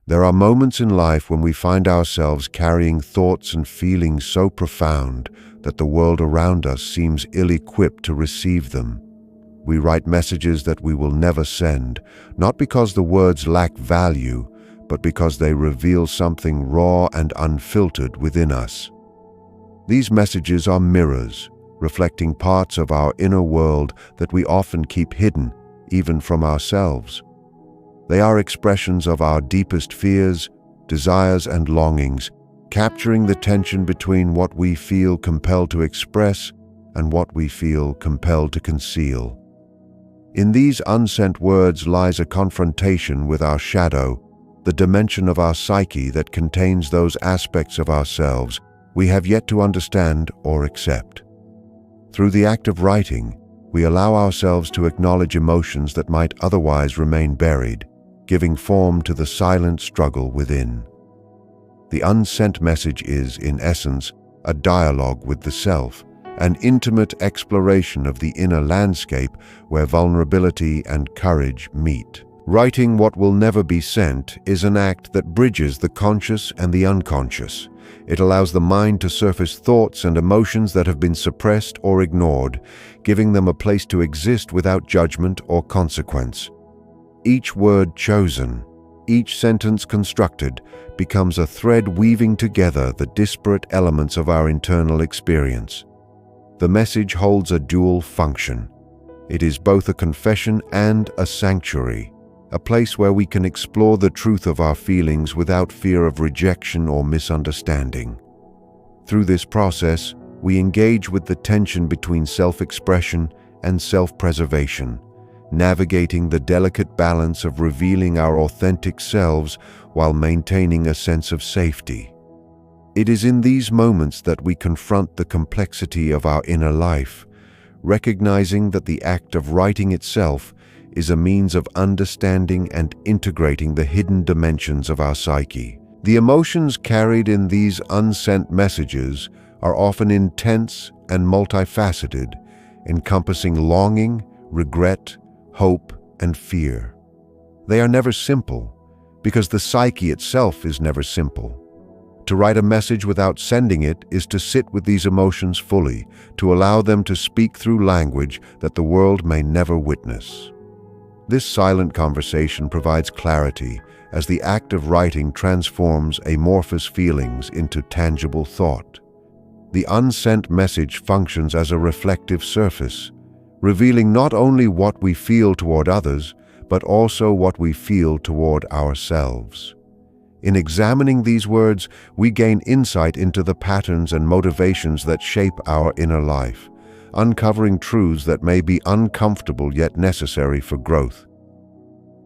There are moments in life when we find ourselves carrying thoughts and feelings so profound that the world around us seems ill-equipped to receive them. We write messages that we will never send, not because the words lack value, but because they reveal something raw and unfiltered within us. These messages are mirrors, reflecting parts of our inner world that we often keep hidden, even from ourselves. They are expressions of our deepest fears, desires, and longings, capturing the tension between what we feel compelled to express and what we feel compelled to conceal. In these unsent words lies a confrontation with our shadow, the dimension of our psyche that contains those aspects of ourselves we have yet to understand or accept. Through the act of writing, we allow ourselves to acknowledge emotions that might otherwise remain buried, giving form to the silent struggle within. The unsent message is, in essence, a dialogue with the self, an intimate exploration of the inner landscape where vulnerability and courage meet. Writing what will never be sent is an act that bridges the conscious and the unconscious. It allows the mind to surface thoughts and emotions that have been suppressed or ignored, giving them a place to exist without judgment or consequence. Each word chosen, each sentence constructed, becomes a thread weaving together the disparate elements of our internal experience. The message holds a dual function. It is both a confession and a sanctuary, a place where we can explore the truth of our feelings without fear of rejection or misunderstanding. Through this process, we engage with the tension between self-expression and self-preservation, navigating the delicate balance of revealing our authentic selves while maintaining a sense of safety. It is in these moments that we confront the complexity of our inner life, recognizing that the act of writing itself is a means of understanding and integrating the hidden dimensions of our psyche. The emotions carried in these unsent messages are often intense and multifaceted, encompassing longing, regret, hope, and fear. They are never simple, because the psyche itself is never simple. To write a message without sending it is to sit with these emotions fully, to allow them to speak through language that the world may never witness. This silent conversation provides clarity as the act of writing transforms amorphous feelings into tangible thought. The unsent message functions as a reflective surface, revealing not only what we feel toward others, but also what we feel toward ourselves. In examining these words, we gain insight into the patterns and motivations that shape our inner life, uncovering truths that may be uncomfortable yet necessary for growth.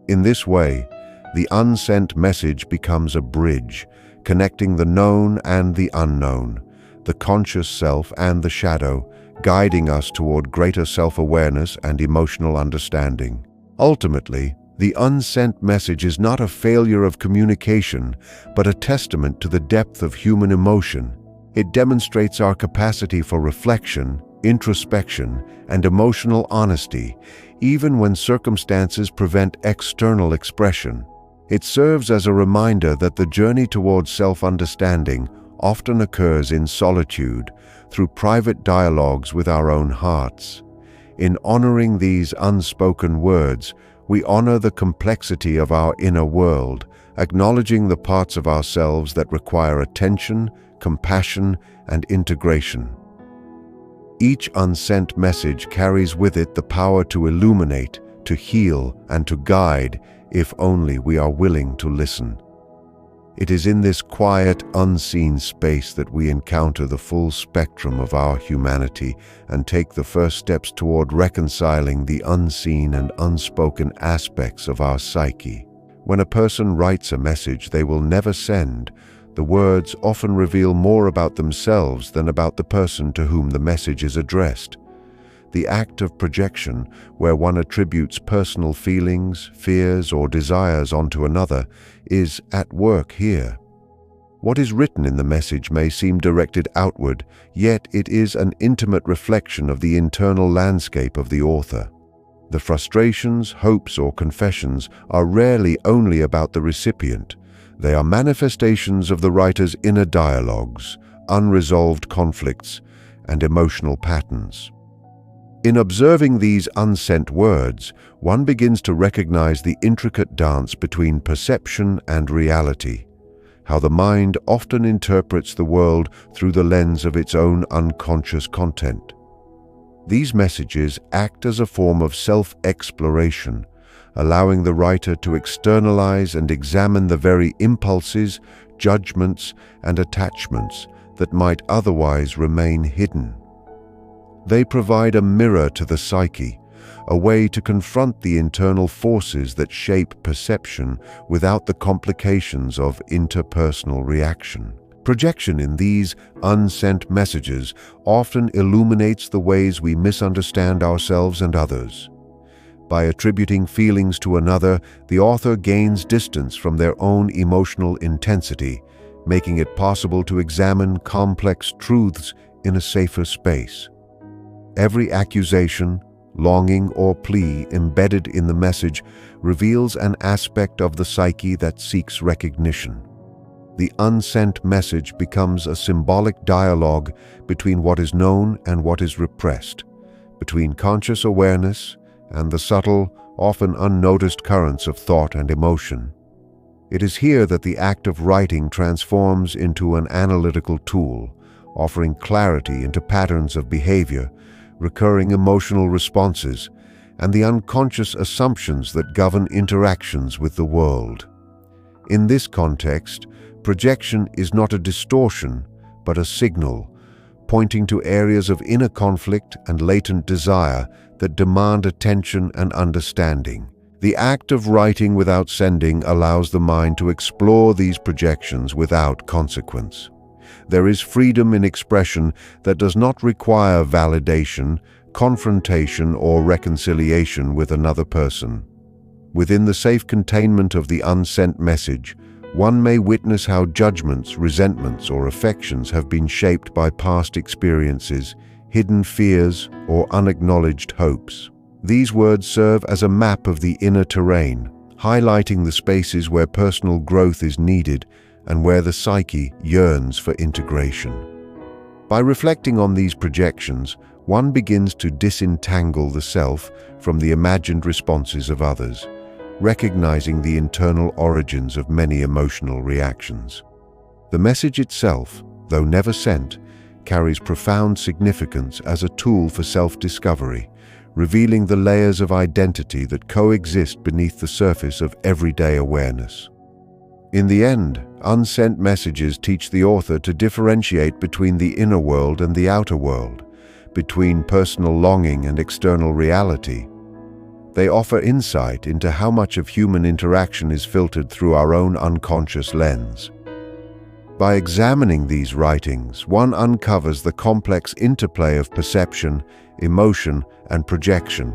In this way, the unsent message becomes a bridge, connecting the known and the unknown, the conscious self and the shadow, guiding us toward greater self-awareness and emotional understanding. Ultimately, the unsent message is not a failure of communication, but a testament to the depth of human emotion. It demonstrates our capacity for reflection, introspection, and emotional honesty, even when circumstances prevent external expression. It serves as a reminder that the journey towards self-understanding often occurs in solitude, through private dialogues with our own hearts. In honoring these unspoken words, we honor the complexity of our inner world, acknowledging the parts of ourselves that require attention, compassion, and integration. Each unsent message carries with it the power to illuminate, to heal, and to guide, if only we are willing to listen. It is in this quiet, unseen space that we encounter the full spectrum of our humanity and take the first steps toward reconciling the unseen and unspoken aspects of our psyche. When a person writes a message they will never send, the words often reveal more about themselves than about the person to whom the message is addressed. The act of projection, where one attributes personal feelings, fears, or desires onto another, is at work here. What is written in the message may seem directed outward, yet it is an intimate reflection of the internal landscape of the author. The frustrations, hopes, or confessions are rarely only about the recipient. They are manifestations of the writer's inner dialogues, unresolved conflicts, and emotional patterns. In observing these unsent words, one begins to recognize the intricate dance between perception and reality, how the mind often interprets the world through the lens of its own unconscious content. These messages act as a form of self-exploration, allowing the writer to externalize and examine the very impulses, judgments, and attachments that might otherwise remain hidden. They provide a mirror to the psyche, a way to confront the internal forces that shape perception without the complications of interpersonal reaction. Projection in these unsent messages often illuminates the ways we misunderstand ourselves and others. By attributing feelings to another, the author gains distance from their own emotional intensity, making it possible to examine complex truths in a safer space. Every accusation, longing, or plea embedded in the message reveals an aspect of the psyche that seeks recognition. The unsent message becomes a symbolic dialogue between what is known and what is repressed, between conscious awareness and the subtle, often unnoticed currents of thought and emotion. It is here that the act of writing transforms into an analytical tool, offering clarity into patterns of behavior, recurring emotional responses, and the unconscious assumptions that govern interactions with the world. In this context, projection is not a distortion, but a signal, pointing to areas of inner conflict and latent desire that demand attention and understanding. The act of writing without sending allows the mind to explore these projections without consequence. There is freedom in expression that does not require validation, confrontation, or reconciliation with another person. Within the safe containment of the unsent message, one may witness how judgments, resentments, or affections have been shaped by past experiences, hidden fears, or unacknowledged hopes. These words serve as a map of the inner terrain, highlighting the spaces where personal growth is needed and where the psyche yearns for integration. By reflecting on these projections, one begins to disentangle the self from the imagined responses of others, recognizing the internal origins of many emotional reactions. The message itself, though never sent, carries profound significance as a tool for self-discovery, revealing the layers of identity that coexist beneath the surface of everyday awareness. In the end, unsent messages teach the author to differentiate between the inner world and the outer world, between personal longing and external reality. They offer insight into how much of human interaction is filtered through our own unconscious lens. By examining these writings, one uncovers the complex interplay of perception, emotion, and projection,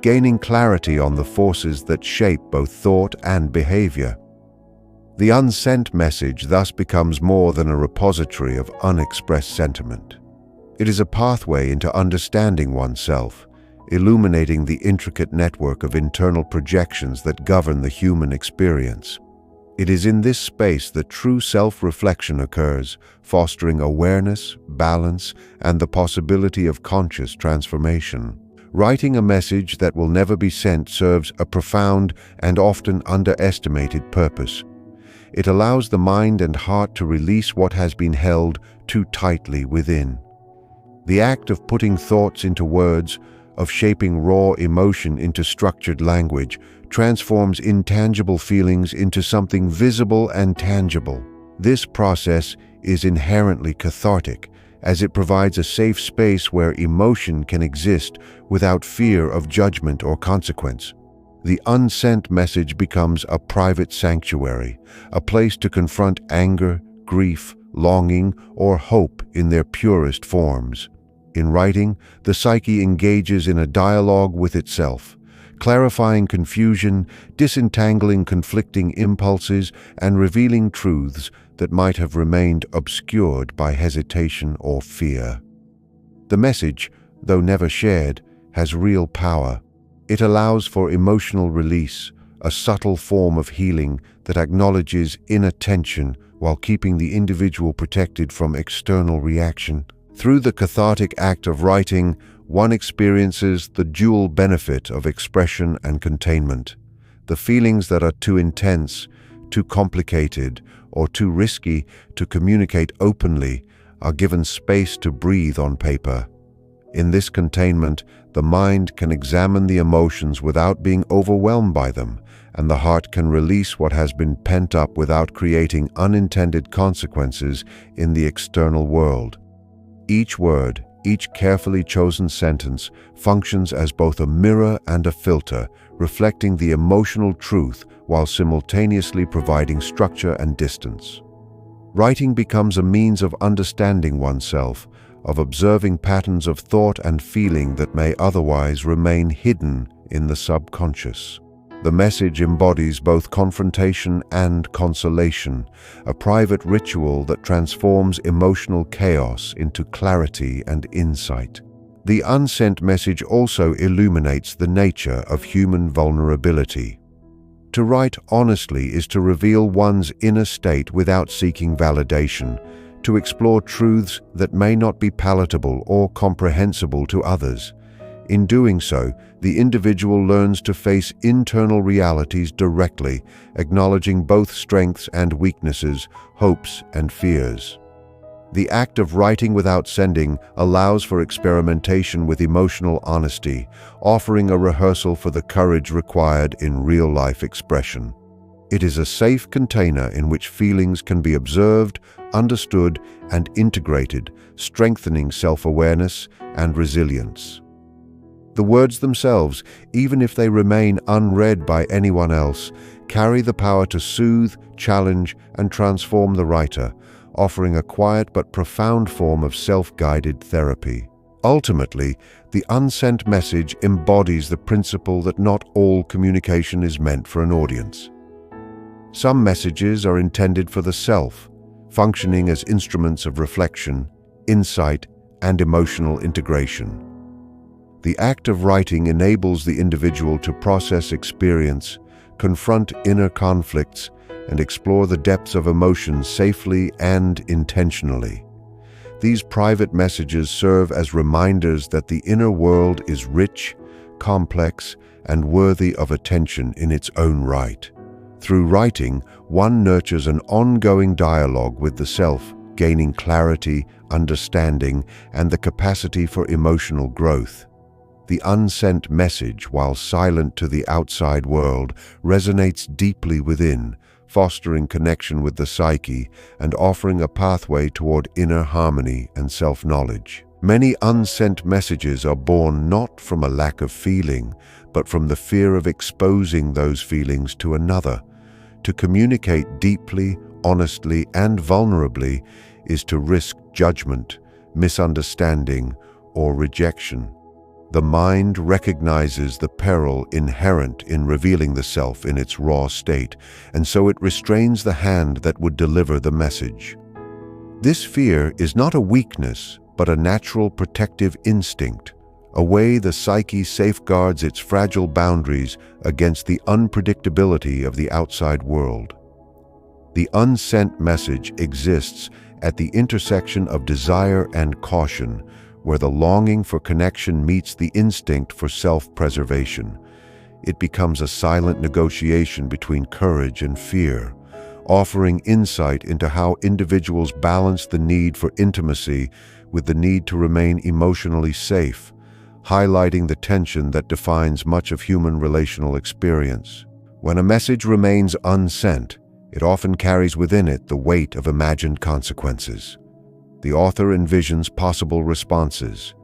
gaining clarity on the forces that shape both thought and behavior. The unsent message thus becomes more than a repository of unexpressed sentiment. It is a pathway into understanding oneself, illuminating the intricate network of internal projections that govern the human experience. It is in this space that true self-reflection occurs, fostering awareness, balance, and the possibility of conscious transformation. Writing a message that will never be sent serves a profound and often underestimated purpose. It allows the mind and heart to release what has been held too tightly within. The act of putting thoughts into words, of shaping raw emotion into structured language, transforms intangible feelings into something visible and tangible. This process is inherently cathartic, as it provides a safe space where emotion can exist without fear of judgment or consequence. The unsent message becomes a private sanctuary, a place to confront anger, grief, longing, or hope in their purest forms. In writing, the psyche engages in a dialogue with itself, clarifying confusion, disentangling conflicting impulses, and revealing truths that might have remained obscured by hesitation or fear. The message, though never shared, has real power. It allows for emotional release, a subtle form of healing that acknowledges inner tension while keeping the individual protected from external reaction. Through the cathartic act of writing, one experiences the dual benefit of expression and containment. The feelings that are too intense, too complicated, or too risky to communicate openly are given space to breathe on paper. In this containment, the mind can examine the emotions without being overwhelmed by them, and the heart can release what has been pent up without creating unintended consequences in the external world. Each word, each carefully chosen sentence functions as both a mirror and a filter, reflecting the emotional truth while simultaneously providing structure and distance. Writing becomes a means of understanding oneself, of observing patterns of thought and feeling that may otherwise remain hidden in the subconscious. The message embodies both confrontation and consolation, a private ritual that transforms emotional chaos into clarity and insight. The unsent message also illuminates the nature of human vulnerability. To write honestly is to reveal one's inner state without seeking validation, to explore truths that may not be palatable or comprehensible to others. In doing so, the individual learns to face internal realities directly, acknowledging both strengths and weaknesses, hopes and fears. The act of writing without sending allows for experimentation with emotional honesty, offering a rehearsal for the courage required in real-life expression. It is a safe container in which feelings can be observed, understood, and integrated, strengthening self-awareness and resilience. The words themselves, even if they remain unread by anyone else, carry the power to soothe, challenge, and transform the writer, offering a quiet but profound form of self-guided therapy. Ultimately, the unsent message embodies the principle that not all communication is meant for an audience. Some messages are intended for the self, functioning as instruments of reflection, insight, and emotional integration. The act of writing enables the individual to process experience, confront inner conflicts, and explore the depths of emotion safely and intentionally. These private messages serve as reminders that the inner world is rich, complex, and worthy of attention in its own right. Through writing, one nurtures an ongoing dialogue with the self, gaining clarity, understanding, and the capacity for emotional growth. The unsent message, while silent to the outside world, resonates deeply within, fostering connection with the psyche and offering a pathway toward inner harmony and self-knowledge. Many unsent messages are born not from a lack of feeling, but from the fear of exposing those feelings to another. To communicate deeply, honestly, and vulnerably is to risk judgment, misunderstanding, or rejection. The mind recognizes the peril inherent in revealing the self in its raw state, and so it restrains the hand that would deliver the message. This fear is not a weakness, but a natural protective instinct, a way the psyche safeguards its fragile boundaries against the unpredictability of the outside world. The unsent message exists at the intersection of desire and caution, where the longing for connection meets the instinct for self-preservation. It becomes a silent negotiation between courage and fear, offering insight into how individuals balance the need for intimacy with the need to remain emotionally safe, highlighting the tension that defines much of human relational experience. When a message remains unsent, it often carries within it the weight of imagined consequences. The author envisions possible responses: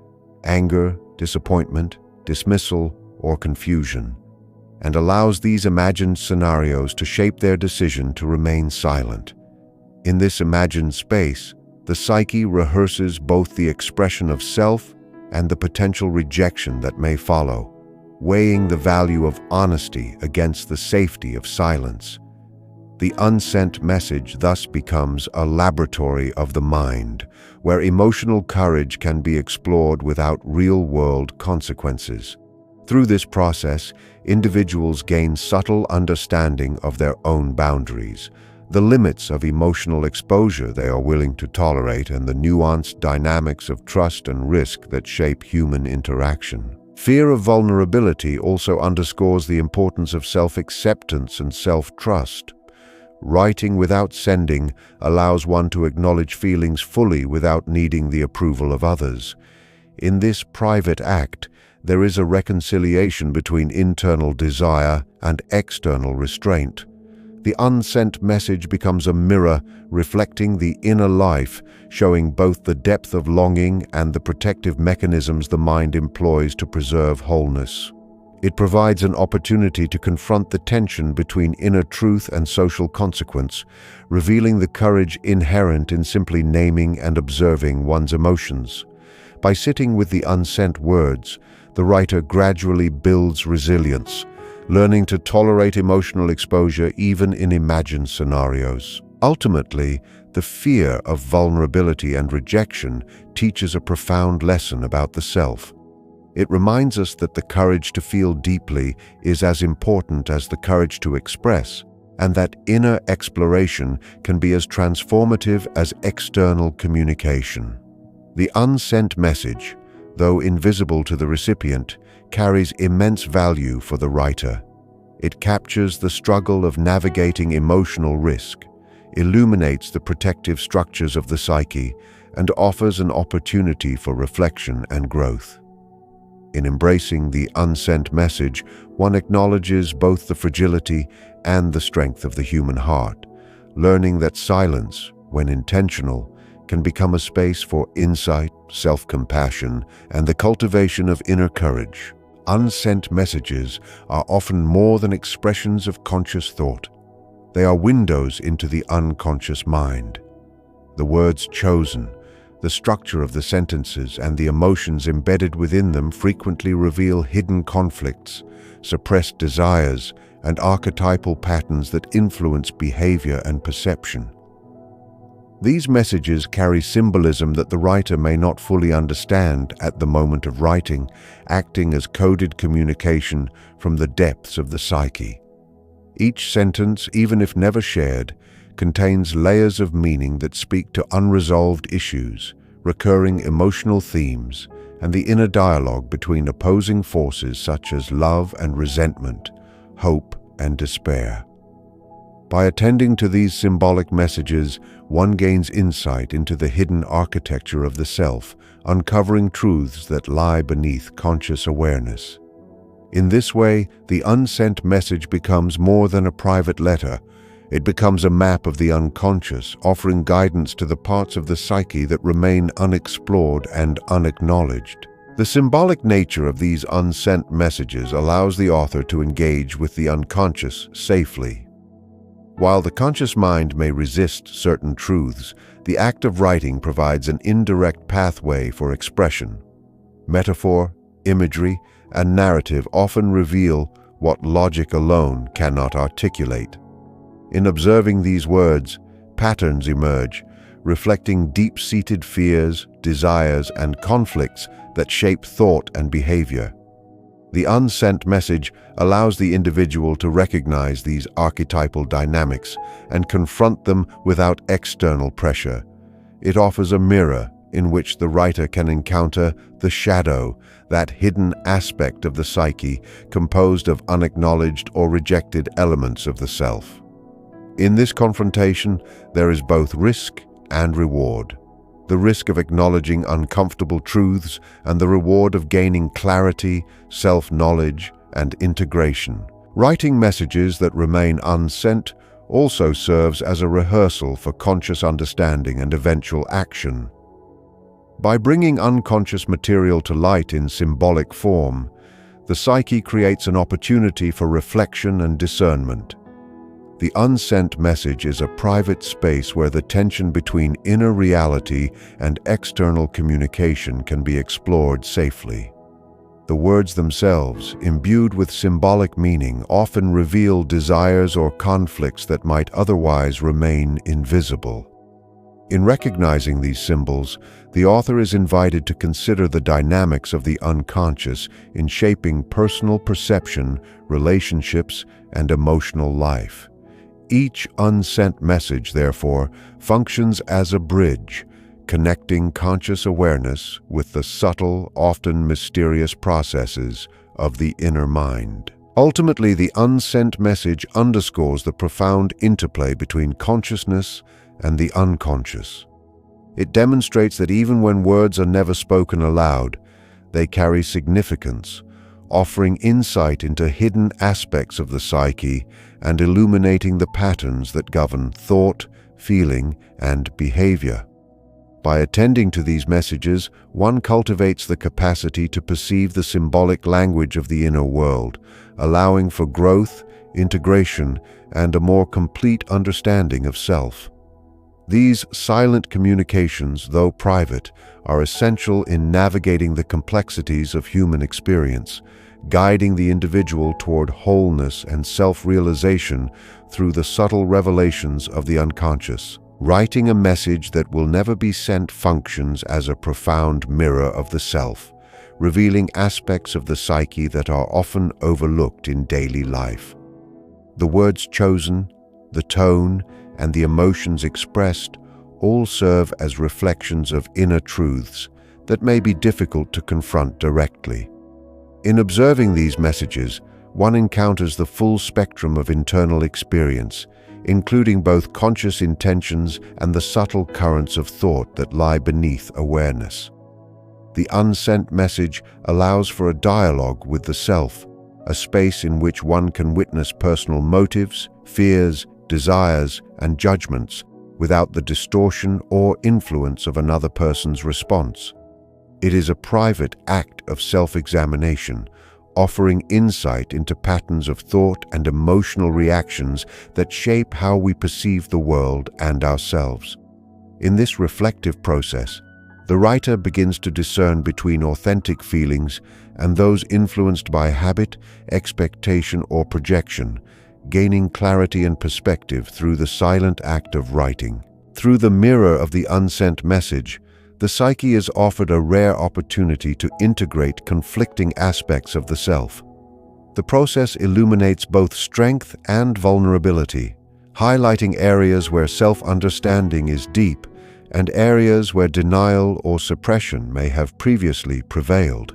anger, disappointment, dismissal, or confusion, and allows these imagined scenarios to shape their decision to remain silent. In this imagined space, the psyche rehearses both the expression of self and the potential rejection that may follow, weighing the value of honesty against the safety of silence. The unsent message thus becomes a laboratory of the mind, where emotional courage can be explored without real-world consequences. Through this process, individuals gain subtle understanding of their own boundaries, the limits of emotional exposure they are willing to tolerate, and the nuanced dynamics of trust and risk that shape human interaction. Fear of vulnerability also underscores the importance of self-acceptance and self-trust. Writing without sending allows one to acknowledge feelings fully without needing the approval of others. In this private act, there is a reconciliation between internal desire and external restraint. The unsent message becomes a mirror reflecting the inner life, showing both the depth of longing and the protective mechanisms the mind employs to preserve wholeness. It provides an opportunity to confront the tension between inner truth and social consequence, revealing the courage inherent in simply naming and observing one's emotions. By sitting with the unsent words, the writer gradually builds resilience, learning to tolerate emotional exposure even in imagined scenarios. Ultimately, the fear of vulnerability and rejection teaches a profound lesson about the self. It reminds us that the courage to feel deeply is as important as the courage to express, and that inner exploration can be as transformative as external communication. The unsent message, though invisible to the recipient, carries immense value for the writer. It captures the struggle of navigating emotional risk, illuminates the protective structures of the psyche, and offers an opportunity for reflection and growth. In embracing the unsent message, one acknowledges both the fragility and the strength of the human heart, learning that silence, when intentional, can become a space for insight, self-compassion, and the cultivation of inner courage. Unsent messages are often more than expressions of conscious thought. They are windows into the unconscious mind. The words chosen, the structure of the sentences, and the emotions embedded within them frequently reveal hidden conflicts, suppressed desires, and archetypal patterns that influence behavior and perception. These messages carry symbolism that the writer may not fully understand at the moment of writing, acting as coded communication from the depths of the psyche. Each sentence, even if never shared, contains layers of meaning that speak to unresolved issues, recurring emotional themes, and the inner dialogue between opposing forces such as love and resentment, hope and despair. By attending to these symbolic messages, one gains insight into the hidden architecture of the self, uncovering truths that lie beneath conscious awareness. In this way, the unsent message becomes more than a private letter. It becomes a map of the unconscious, offering guidance to the parts of the psyche that remain unexplored and unacknowledged. The symbolic nature of these unsent messages allows the author to engage with the unconscious safely. While the conscious mind may resist certain truths, the act of writing provides an indirect pathway for expression. Metaphor, imagery, and narrative often reveal what logic alone cannot articulate. In observing these words, patterns emerge, reflecting deep-seated fears, desires, and conflicts that shape thought and behavior. The unsent message allows the individual to recognize these archetypal dynamics and confront them without external pressure. It offers a mirror in which the writer can encounter the shadow, that hidden aspect of the psyche composed of unacknowledged or rejected elements of the self. In this confrontation, there is both risk and reward. The risk of acknowledging uncomfortable truths and the reward of gaining clarity, self-knowledge, and integration. Writing messages that remain unsent also serves as a rehearsal for conscious understanding and eventual action. By bringing unconscious material to light in symbolic form, the psyche creates an opportunity for reflection and discernment. The unsent message is a private space where the tension between inner reality and external communication can be explored safely. The words themselves, imbued with symbolic meaning, often reveal desires or conflicts that might otherwise remain invisible. In recognizing these symbols, the author is invited to consider the dynamics of the unconscious in shaping personal perception, relationships, and emotional life. Each unsent message, therefore, functions as a bridge, connecting conscious awareness with the subtle, often mysterious processes of the inner mind. Ultimately, the unsent message underscores the profound interplay between consciousness and the unconscious. It demonstrates that even when words are never spoken aloud, they carry significance, offering insight into hidden aspects of the psyche and illuminating the patterns that govern thought, feeling, and behavior. By attending to these messages, one cultivates the capacity to perceive the symbolic language of the inner world, allowing for growth, integration, and a more complete understanding of self. These silent communications, though private, are essential in navigating the complexities of human experience, guiding the individual toward wholeness and self-realization through the subtle revelations of the unconscious. Writing a message that will never be sent functions as a profound mirror of the self, revealing aspects of the psyche that are often overlooked in daily life. The words chosen, the tone, and the emotions expressed all serve as reflections of inner truths that may be difficult to confront directly. In observing these messages, one encounters the full spectrum of internal experience, including both conscious intentions and the subtle currents of thought that lie beneath awareness. The unsent message allows for a dialogue with the self, a space in which one can witness personal motives, fears, desires, and judgments without the distortion or influence of another person's response. It is a private act of self-examination, offering insight into patterns of thought and emotional reactions that shape how we perceive the world and ourselves. In this reflective process, the writer begins to discern between authentic feelings and those influenced by habit, expectation, or projection, gaining clarity and perspective through the silent act of writing. Through the mirror of the unsent message, the psyche is offered a rare opportunity to integrate conflicting aspects of the self. The process illuminates both strength and vulnerability, highlighting areas where self-understanding is deep and areas where denial or suppression may have previously prevailed.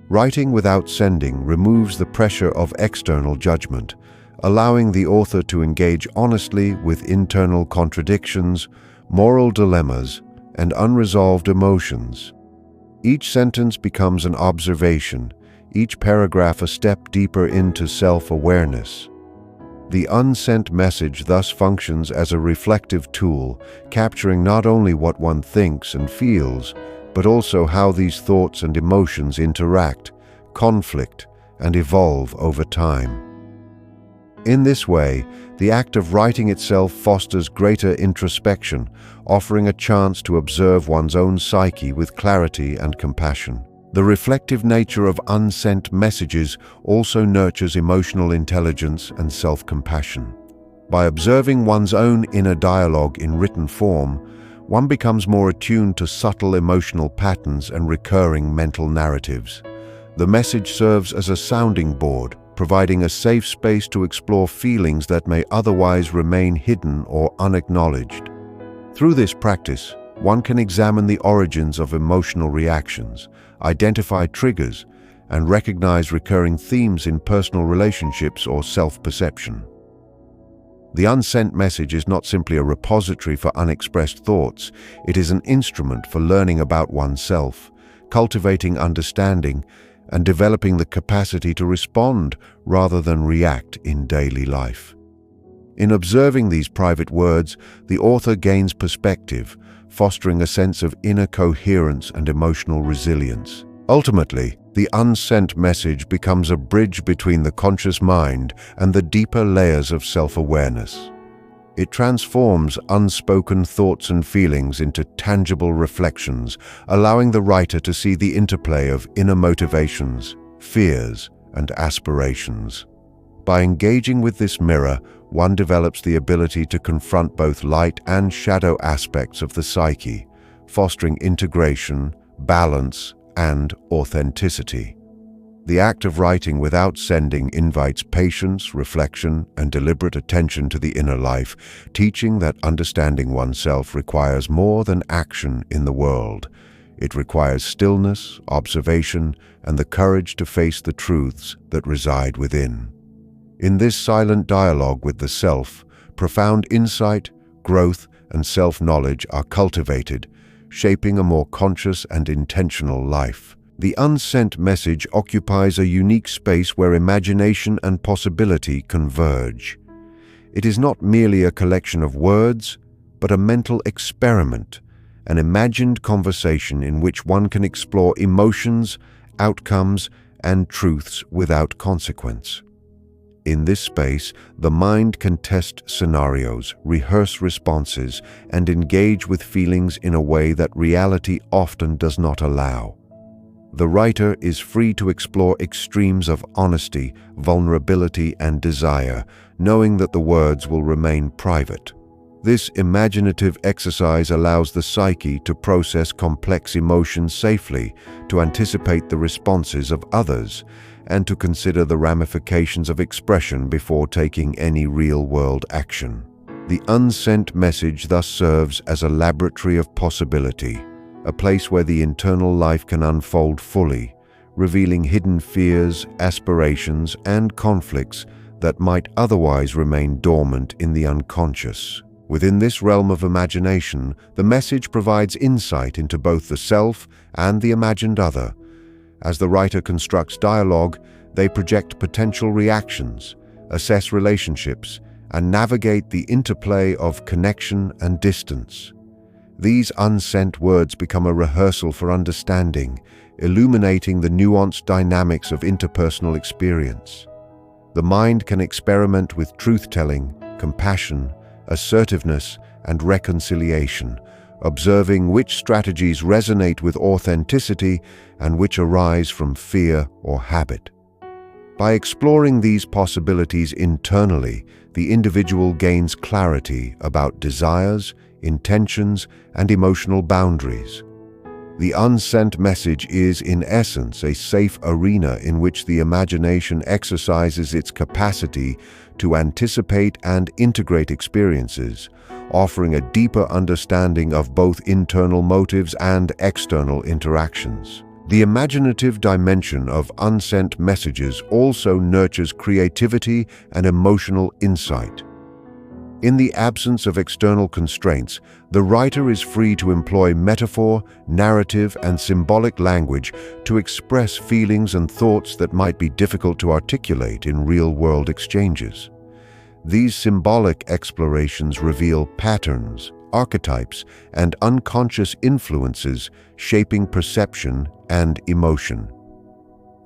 Writing without sending removes the pressure of external judgment, allowing the author to engage honestly with internal contradictions, moral dilemmas, and unresolved emotions. Each sentence becomes an observation, each paragraph a step deeper into self-awareness. The unsent message thus functions as a reflective tool, capturing not only what one thinks and feels, but also how these thoughts and emotions interact, conflict, and evolve over time. In this way, the act of writing itself fosters greater introspection, offering a chance to observe one's own psyche with clarity and compassion. The reflective nature of unsent messages also nurtures emotional intelligence and self-compassion. By observing one's own inner dialogue in written form, one becomes more attuned to subtle emotional patterns and recurring mental narratives. The message serves as a sounding board, providing a safe space to explore feelings that may otherwise remain hidden or unacknowledged. Through this practice, one can examine the origins of emotional reactions, identify triggers, and recognize recurring themes in personal relationships or self-perception. The unsent message is not simply a repository for unexpressed thoughts, it is an instrument for learning about oneself, cultivating understanding, and developing the capacity to respond rather than react in daily life. In observing these private words, the author gains perspective, fostering a sense of inner coherence and emotional resilience. Ultimately, the unsent message becomes a bridge between the conscious mind and the deeper layers of self-awareness. It transforms unspoken thoughts and feelings into tangible reflections, allowing the writer to see the interplay of inner motivations, fears, and aspirations. By engaging with this mirror, one develops the ability to confront both light and shadow aspects of the psyche, fostering integration, balance, and authenticity. The act of writing without sending invites patience, reflection, and deliberate attention to the inner life, teaching that understanding oneself requires more than action in the world. It requires stillness, observation, and the courage to face the truths that reside within. In this silent dialogue with the self, profound insight, growth, and self-knowledge are cultivated, shaping a more conscious and intentional life. The unsent message occupies a unique space where imagination and possibility converge. It is not merely a collection of words, but a mental experiment, an imagined conversation in which one can explore emotions, outcomes, and truths without consequence. In this space, the mind can test scenarios, rehearse responses, and engage with feelings in a way that reality often does not allow. The writer is free to explore extremes of honesty, vulnerability, and desire, knowing that the words will remain private. This imaginative exercise allows the psyche to process complex emotions safely, to anticipate the responses of others, and to consider the ramifications of expression before taking any real-world action. The unsent message thus serves as a laboratory of possibility, a place where the internal life can unfold fully, revealing hidden fears, aspirations, and conflicts that might otherwise remain dormant in the unconscious. Within this realm of imagination, the message provides insight into both the self and the imagined other. As the writer constructs dialogue, they project potential reactions, assess relationships, and navigate the interplay of connection and distance. These unsent words become a rehearsal for understanding, illuminating the nuanced dynamics of interpersonal experience. The mind can experiment with truth-telling, compassion, assertiveness, and reconciliation, observing which strategies resonate with authenticity and which arise from fear or habit. By exploring these possibilities internally, the individual gains clarity about desires, intentions, and emotional boundaries. The unsent message is, in essence, a safe arena in which the imagination exercises its capacity to anticipate and integrate experiences, offering a deeper understanding of both internal motives and external interactions. The imaginative dimension of unsent messages also nurtures creativity and emotional insight. In the absence of external constraints, the writer is free to employ metaphor, narrative, and symbolic language to express feelings and thoughts that might be difficult to articulate in real-world exchanges. These symbolic explorations reveal patterns, archetypes, and unconscious influences shaping perception and emotion.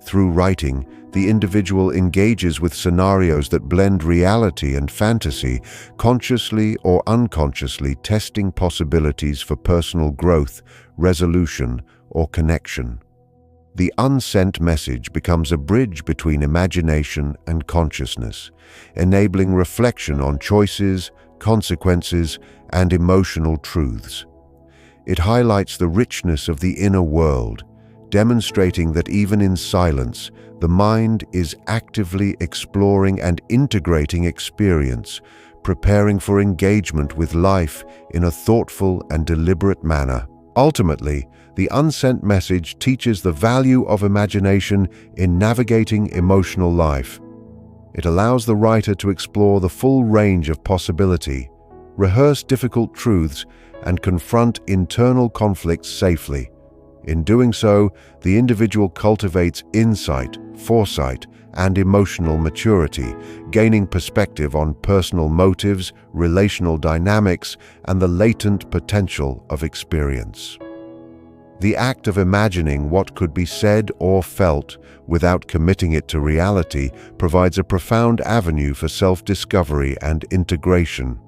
Through writing, the individual engages with scenarios that blend reality and fantasy, consciously or unconsciously testing possibilities for personal growth, resolution, or connection. The unsent message becomes a bridge between imagination and consciousness, enabling reflection on choices, consequences, and emotional truths. It highlights the richness of the inner world, demonstrating that even in silence, the mind is actively exploring and integrating experience, preparing for engagement with life in a thoughtful and deliberate manner. Ultimately, the unsent message teaches the value of imagination in navigating emotional life. It allows the writer to explore the full range of possibility, rehearse difficult truths, and confront internal conflicts safely. In doing so, the individual cultivates insight, foresight, and emotional maturity, gaining perspective on personal motives, relational dynamics, and the latent potential of experience. The act of imagining what could be said or felt without committing it to reality provides a profound avenue for self-discovery and integration.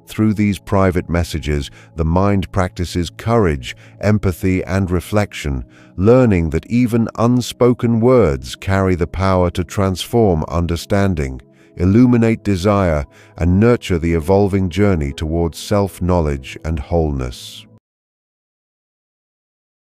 Through these private messages, the mind practices courage, empathy, and reflection, learning that even unspoken words carry the power to transform understanding, illuminate desire, and nurture the evolving journey towards self-knowledge and wholeness.